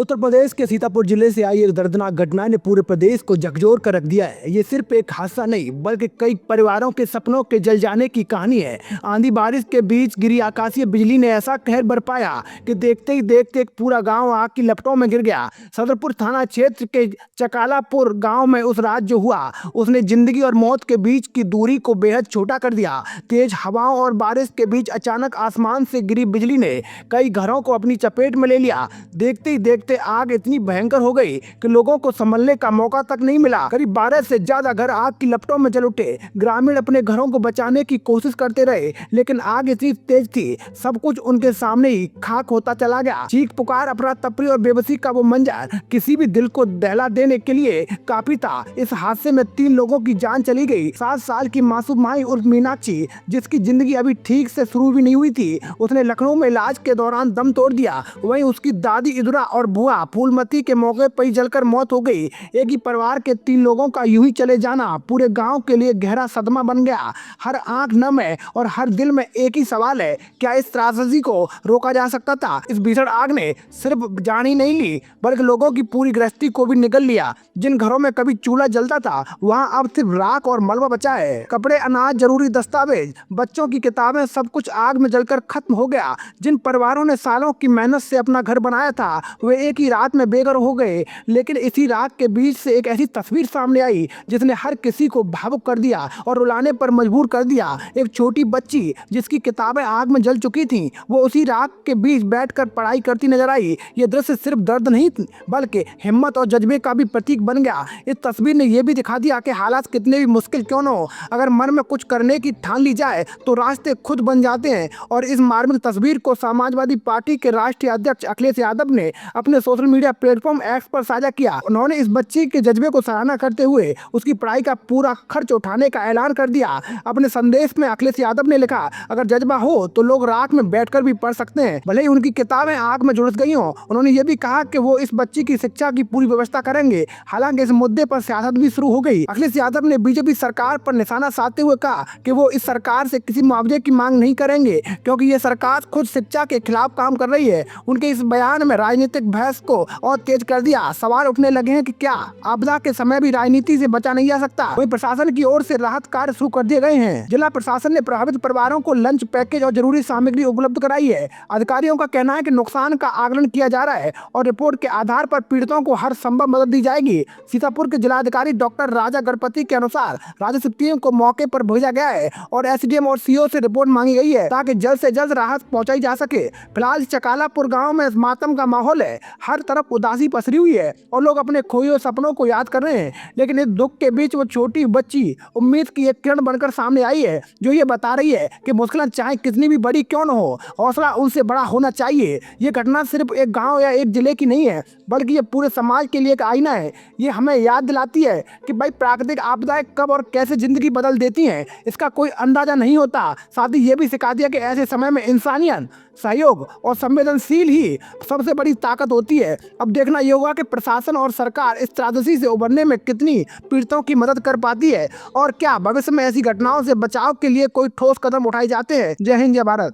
उत्तर प्रदेश के सीतापुर जिले से आई एक दर्दनाक घटना ने पूरे प्रदेश को झकझोर कर रख दिया है। ये सिर्फ एक हादसा नहीं बल्कि कई परिवारों के सपनों के जल जाने की कहानी है। आंधी बारिश के बीच गिरी आकाशीय बिजली ने ऐसा कहर बरपाया कि देखते ही देखते एक पूरा गांव आग की लपटों में गिर गया। सदरपुर थाना क्षेत्र के चकालापुर गांव में उस रात जो हुआ उसने जिंदगी और मौत के बीच की दूरी को बेहद छोटा कर दिया। तेज हवाओं और बारिश के बीच अचानक आसमान से गिरी बिजली ने कई घरों को अपनी चपेट में ले लिया। देखते ही देखते आग इतनी भयंकर हो गई कि लोगों को संभलने का मौका तक नहीं मिला। करीब 12 से ज्यादा घर आग की लपटों में जल उठे। ग्रामीण अपने घरों को बचाने की कोशिश करते रहे लेकिन आग इतनी तेज थी सब कुछ उनके सामने ही खाक होता चला गया। चीख पुकार, अफरा तफरी और बेबसी का वो मंजर किसी भी दिल को दहला देने के लिए काफी था। इस हादसे में 3 लोगों की जान चली गई। 7 साल की मासूम माई उर्फ मीनाक्षी, जिसकी जिंदगी अभी ठीक से शुरू भी नहीं हुई थी, उसने लखनऊ में इलाज के दौरान दम तोड़ दिया। वहीं उसकी दादी इदरा और बुआ फूलमती के मौके पर ही जलकर मौत हो गई। एक ही परिवार के 3 लोगों का यूं ही चले जाना पूरे गांव के लिए गहरा सदमा बन गया। हर आंख नम है और हर दिल में एक ही सवाल है, क्या इस त्रासदी को रोका जा सकता था? इस भीषण आग ने सिर्फ जान ही नहीं ली बल्कि लोगों की पूरी गृहस्थी को भी निगल लिया। जिन घरों में कभी चूल्हा जलता था वहां अब सिर्फ राख और मलबा बचा है। कपड़े, अनाज, जरूरी दस्तावेज, बच्चों की किताबें, सब कुछ आग में जलकर खत्म हो गया। जिन परिवारों ने सालों की मेहनत से अपना घर बनाया था वे एक ही रात में बेघर हो गए। लेकिन इसी रात के बीच से एक ऐसी तस्वीर सामने आई जिसने हर किसी को भावुक कर दिया और रुलाने पर मजबूर कर दिया। एक छोटी बच्ची जिसकी किताबें आग में जल चुकी थीं, वो उसी रात के बीच बैठकर पढ़ाई करती नजर आई। ये दृश्य सिर्फ दर्द नहीं बल्कि हिम्मत और जज्बे का भी प्रतीक बन गया। इस तस्वीर ने यह भी दिखा दिया कि हालात कितने भी मुश्किल क्यों न हो, अगर मन में कुछ करने की ठान ली जाए तो रास्ते खुद बन जाते हैं। और इस मार्मिक तस्वीर को समाजवादी पार्टी के राष्ट्रीय अध्यक्ष अखिलेश यादव ने अपने सोशल मीडिया प्लेटफॉर्म एक्स पर साझा किया। उन्होंने इस बच्ची के जज्बे को सराहना करते हुए उसकी पढ़ाई का पूरा खर्च उठाने का ऐलान कर दिया। अपने संदेश में अखिलेश यादव ने लिखा, अगर जज्बा हो तो लोग राख में बैठकर भी पढ़ सकते हैं, भले ही उनकी किताबें आग में झुलस गई हों। उन्होंने ये भी कहा कि वो इस बच्ची की शिक्षा की पूरी व्यवस्था करेंगे। हालांकि इस मुद्दे पर सियासत भी शुरू हो गई। अखिलेश यादव ने बीजेपी सरकार पर निशाना साधते हुए कहा कि वो इस सरकार से किसी मुआवजे की मांग नहीं करेंगे क्योंकि ये सरकार खुद शिक्षा के खिलाफ काम कर रही है। उनके इस बयान में राजनीतिक बहस को और तेज कर दिया। सवाल उठने लगे हैं कि क्या आपदा के समय भी राजनीति से बचा नहीं जा सकता? वहीं प्रशासन की ओर से राहत कार्य शुरू कर दिए गए हैं। जिला प्रशासन ने प्रभावित परिवारों को लंच पैकेज और जरूरी सामग्री उपलब्ध कराई है। अधिकारियों का कहना है कि नुकसान का आकलन किया जा रहा है और रिपोर्ट के आधार पर पीड़ितों को हर संभव मदद दी जाएगी। सीतापुर के जिलाधिकारी डॉक्टर राजा गणपति के अनुसार राजस्व टीम को मौके पर भेजा गया है और एसडीएम और सीओ से रिपोर्ट मांगी गई है ताकि जल्द से जल्द राहत पहुंचाई जा सके। फिलहाल चकालापुर गांव में मातम का माहौल है। हर तरफ उदासी पसरी हुई है और लोग अपने खोए हुए सपनों को याद कर रहे हैं। लेकिन इस दुख के बीच वो छोटी बच्ची उम्मीद की एक किरण बनकर सामने आई है जो ये बता रही है कि मुश्किलें चाहे कितनी भी बड़ी क्यों न हो, हौसला उनसे बड़ा होना चाहिए। ये घटना सिर्फ एक गांव या एक जिले की नहीं है बल्कि ये पूरे समाज के लिए एक आईना है। ये हमें याद दिलाती है कि भाई प्राकृतिक आपदाएं कब और कैसे जिंदगी बदल देती हैं इसका कोई अंदाजा नहीं होता। साथ ही ये भी सिखा दिया कि ऐसे समय में इंसानियत, सहयोग और संवेदनशील ही सबसे बड़ी ताकत होती है। अब देखना ये होगा कि प्रशासन और सरकार इस त्रासदी से उबरने में कितनी पीड़ितों की मदद कर पाती है और क्या भविष्य में ऐसी घटनाओं से बचाव के लिए कोई ठोस कदम उठाए जाते हैं। जय हिंद, जय भारत।